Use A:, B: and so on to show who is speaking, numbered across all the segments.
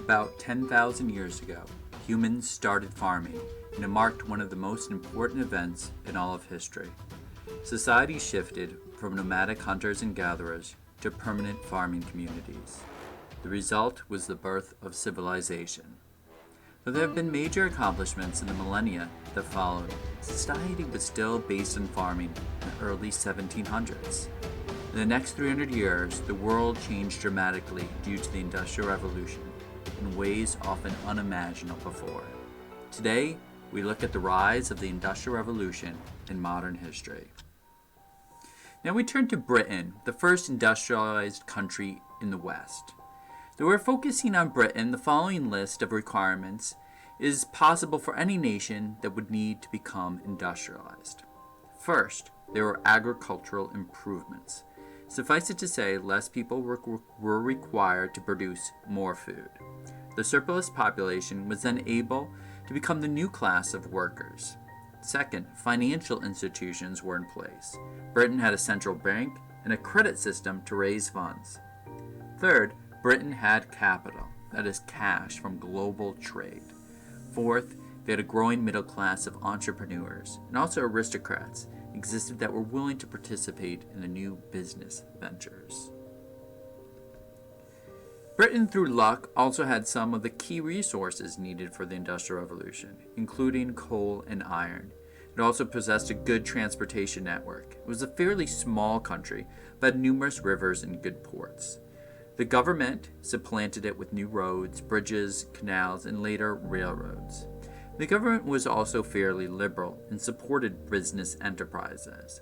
A: About 10,000 years ago, humans started farming, and it marked one of the most important events in all of history. Society shifted from nomadic hunters and gatherers to permanent farming communities. The result was the birth of civilization. Though there have been major accomplishments in the millennia that followed, society was still based on farming in the early 1700s. In the next 300 years, the world changed dramatically due to the Industrial Revolution in ways often unimaginable before. Today, we look at the rise of the Industrial Revolution in modern history. Now we turn to Britain, the first industrialized country in the West. Though we're focusing on Britain, the following list of requirements is possible for any nation that would need to become industrialized. First, there were agricultural improvements. Suffice it to say, less people were required to produce more food. The surplus population was then able to become the new class of workers. Second, financial institutions were in place. Britain had a central bank and a credit system to raise funds. Third, Britain had capital, that is cash from global trade. Fourth, they had a growing middle class of entrepreneurs, and also aristocrats existed that were willing to participate in the new business ventures. Britain, through luck, also had some of the key resources needed for the Industrial Revolution, including coal and iron. It also possessed a good transportation network. It was a fairly small country, but had numerous rivers and good ports. The government supplanted it with new roads, bridges, canals, and later railroads. The government was also fairly liberal and supported business enterprises.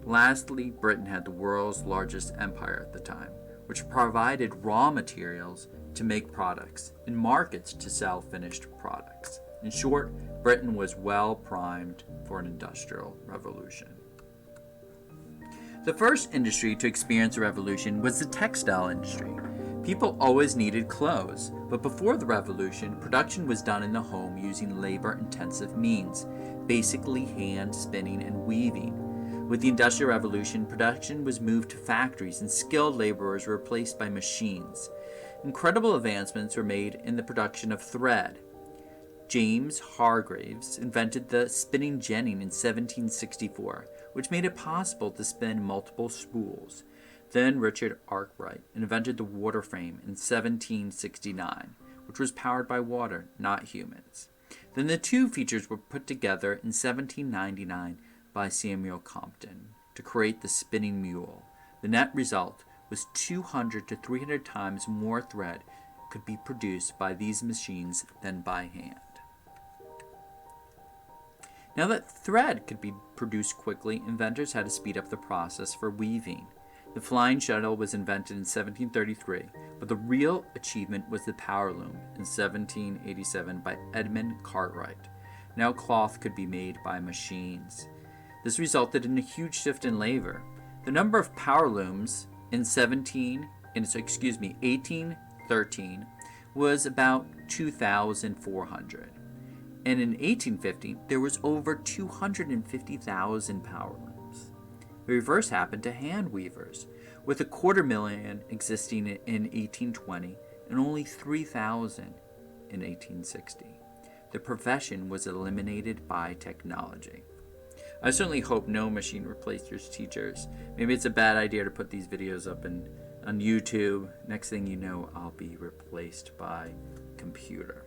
A: Lastly, Britain had the world's largest empire at the time, which provided raw materials to make products and markets to sell finished products. In short, Britain was well primed for an industrial revolution. The first industry to experience a revolution was the textile industry. People always needed clothes, but before the revolution, production was done in the home using labor-intensive means, basically hand spinning and weaving. With the Industrial Revolution, production was moved to factories and skilled laborers were replaced by machines. Incredible advancements were made in the production of thread. James Hargreaves invented the spinning jenny in 1764, which made it possible to spin multiple spools. Then Richard Arkwright invented the water frame in 1769, which was powered by water, not humans. Then the two features were put together in 1799 by Samuel Crompton to create the spinning mule. The net result was 200 to 300 times more thread could be produced by these machines than by hand. Now that thread could be produced quickly, inventors had to speed up the process for weaving. The flying shuttle was invented in 1733, but the real achievement was the power loom in 1787 by Edmund Cartwright. Now cloth could be made by machines. This resulted in a huge shift in labor. The number of power looms in 1813 was about 2,400. And in 1850, there was over 250,000 power looms. The reverse happened to hand weavers, with 250,000 existing in 1820 and only 3,000 in 1860. The profession was eliminated by technology. I certainly hope no machine replaced your teachers. Maybe it's a bad idea to put these videos up on YouTube. Next thing you know, I'll be replaced by computer.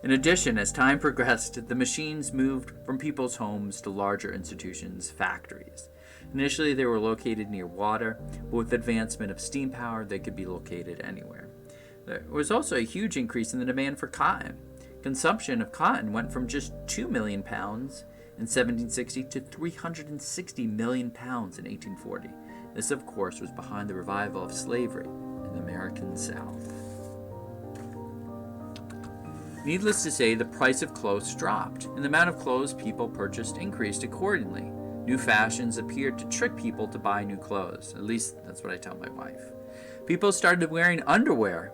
A: In addition, as time progressed, the machines moved from people's homes to larger institutions, factories. Initially, they were located near water, but with advancement of steam power, they could be located anywhere. There was also a huge increase in the demand for cotton. Consumption of cotton went from just 2 million pounds in 1760 to 360 million pounds in 1840. This, of course, was behind the revival of slavery in the American South. Needless to say, the price of clothes dropped, and the amount of clothes people purchased increased accordingly. New fashions appeared to trick people to buy new clothes. At least, that's what I tell my wife. People started wearing underwear.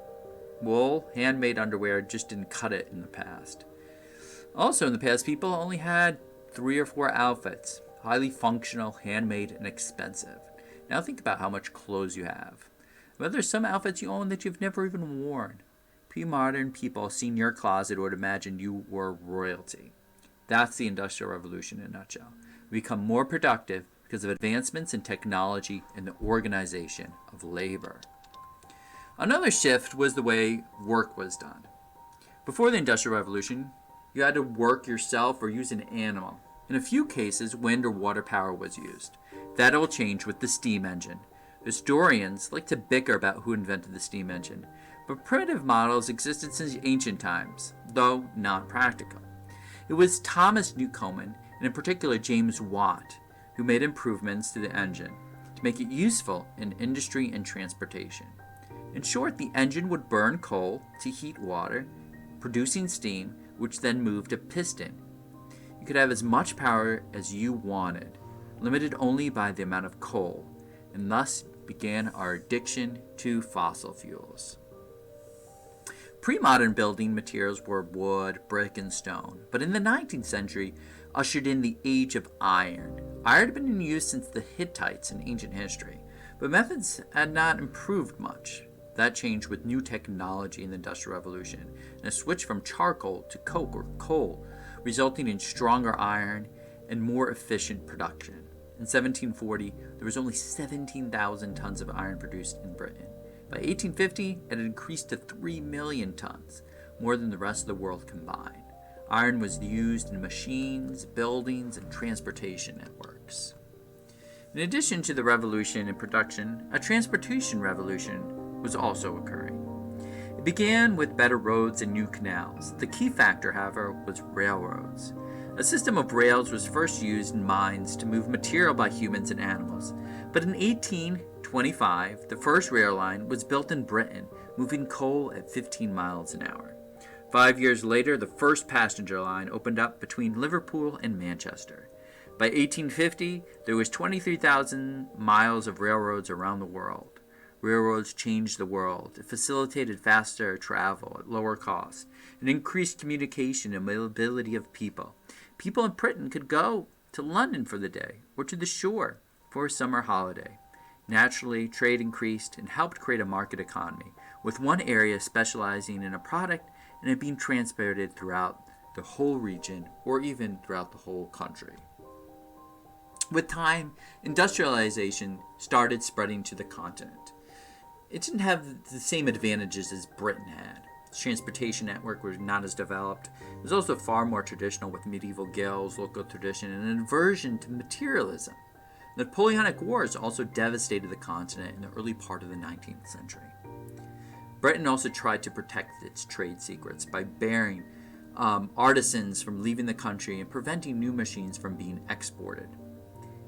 A: Wool, handmade underwear, just didn't cut it in the past. Also, in the past, people only had 3 or 4 outfits. Highly functional, handmade, and expensive. Now think about how much clothes you have. But there's some outfits you own that you've never even worn. Pre-modern people seeing your closet would imagine you were royalty. That's the Industrial Revolution in a nutshell. We become more productive because of advancements in technology and the organization of labor. Another shift was the way work was done. Before the Industrial Revolution, you had to work yourself or use an animal. In a few cases, wind or water power was used. That all changed with the steam engine. Historians like to bicker about who invented the steam engine, but primitive models existed since ancient times, though not practical. It was Thomas Newcomen, and in particular James Watt, who made improvements to the engine to make it useful in industry and transportation. In short, the engine would burn coal to heat water, producing steam, which then moved a piston. You could have as much power as you wanted, limited only by the amount of coal, and thus began our addiction to fossil fuels. Pre-modern building materials were wood, brick, and stone, but in the 19th century ushered in the age of iron. Iron had been in use since the Hittites in ancient history, but methods had not improved much. That changed with new technology in the Industrial Revolution, and a switch from charcoal to coke or coal, resulting in stronger iron and more efficient production. In 1740, there was only 17,000 tons of iron produced in Britain. By 1850, it had increased to 3 million tons, more than the rest of the world combined. Iron was used in machines, buildings, and transportation networks. In addition to the revolution in production, a transportation revolution was also occurring. It began with better roads and new canals. The key factor, however, was railroads. A system of rails was first used in mines to move material by humans and animals. But in 1825, the first rail line was built in Britain, moving coal at 15 miles an hour. 5 years later, the first passenger line opened up between Liverpool and Manchester. By 1850, there was 23,000 miles of railroads around the world. Railroads changed the world. It facilitated faster travel at lower costs and increased communication and mobility of people. People in Britain could go to London for the day or to the shore for a summer holiday. Naturally, trade increased and helped create a market economy, with one area specializing in a product and it being transported throughout the whole region or even throughout the whole country. With time, industrialization started spreading to the continent. It didn't have the same advantages as Britain had. Its transportation network was not as developed. It was also far more traditional with medieval guilds, local tradition, and an aversion to materialism. The Napoleonic Wars also devastated the continent in the early part of the 19th century. Britain also tried to protect its trade secrets by barring artisans from leaving the country and preventing new machines from being exported.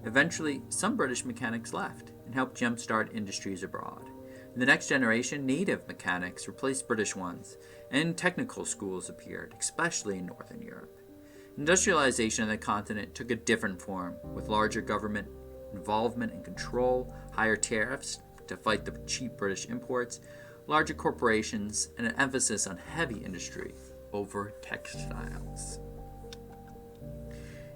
A: Eventually, some British mechanics left and helped jumpstart industries abroad. In the next generation, native mechanics replaced British ones, and technical schools appeared, especially in Northern Europe. Industrialization of the continent took a different form, with larger government involvement and control, higher tariffs to fight the cheap British imports, larger corporations, and an emphasis on heavy industry over textiles.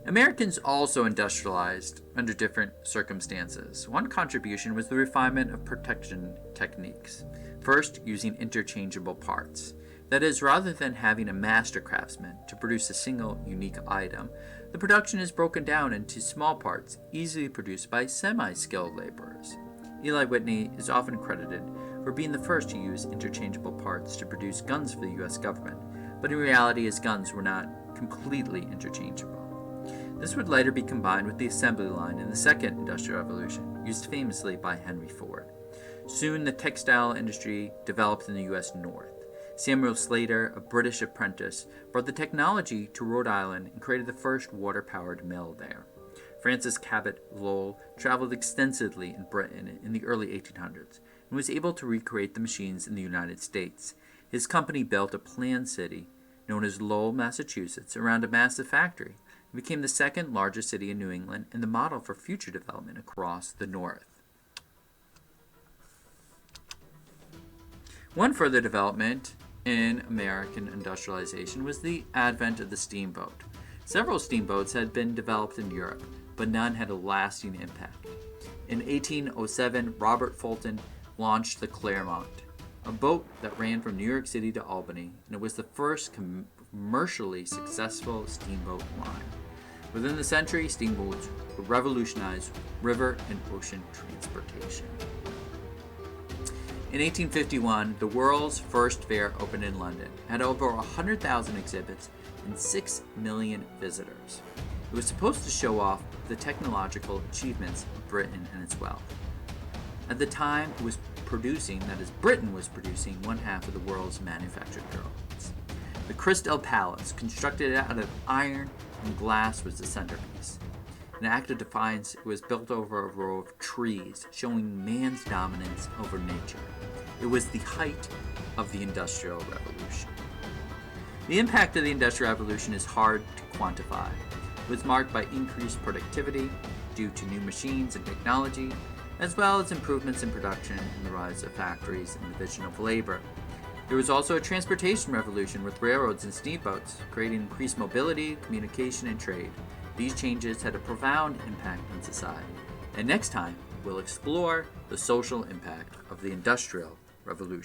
A: Americans also industrialized under different circumstances. One contribution was the refinement of protection techniques. First, using interchangeable parts. That is, rather than having a master craftsman to produce a single unique item, the production is broken down into small parts, easily produced by semi-skilled laborers. Eli Whitney is often credited for being the first to use interchangeable parts to produce guns for the U.S. government, but in reality his guns were not completely interchangeable. This would later be combined with the assembly line in the Second Industrial Revolution, used famously by Henry Ford. Soon the textile industry developed in the U.S. North. Samuel Slater, a British apprentice, brought the technology to Rhode Island and created the first water-powered mill there. Francis Cabot Lowell traveled extensively in Britain in the early 1800s and was able to recreate the machines in the United States. His company built a planned city known as Lowell, Massachusetts, around a massive factory. It became the second largest city in New England and the model for future development across the North. One further development in American industrialization was the advent of the steamboat. Several steamboats had been developed in Europe, but none had a lasting impact. In 1807, Robert Fulton launched the Clermont, a boat that ran from New York City to Albany, and it was the first commercially successful steamboat line. Within the century, steamboats would revolutionize river and ocean transportation. In 1851, the world's first fair opened in London. It had over 100,000 exhibits and 6 million visitors. It was supposed to show off the technological achievements of Britain and its wealth. At the time, it was producing, that is, Britain was producing one half of the world's manufactured goods. The Crystal Palace, constructed out of iron and glass, was the centerpiece. An act of defiance, it was built over a row of trees, showing man's dominance over nature. It was the height of the Industrial Revolution. The impact of the Industrial Revolution is hard to quantify. It was marked by increased productivity due to new machines and technology, as well as improvements in production and the rise of factories and division of labor. There was also a transportation revolution with railroads and steamboats, creating increased mobility, communication, and trade. These changes had a profound impact on society. And next time, we'll explore the social impact of the Industrial Revolution.